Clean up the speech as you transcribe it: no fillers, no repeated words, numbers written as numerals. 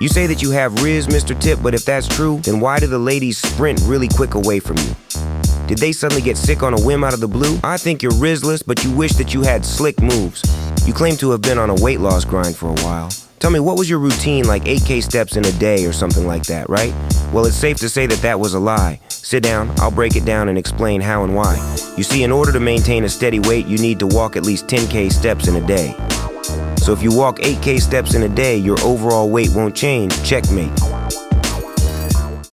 You say that you have Riz, Mr. Tip, but if that's true, then why do the ladies sprint really quick away from you? Did they suddenly get sick on a whim out of the blue? I think you're Rizless, but you wish that you had slick moves. You claim to have been on a weight loss grind for a while. Tell me, what was your routine, like 8K steps in a day or something like that, right? Well, it's safe to say that that was a lie. Sit down, I'll break it down and explain how and why. You see, in order to maintain a steady weight, you need to walk at least 10K steps in a day. So if you walk 8K steps in a day, your overall weight won't change. Checkmate.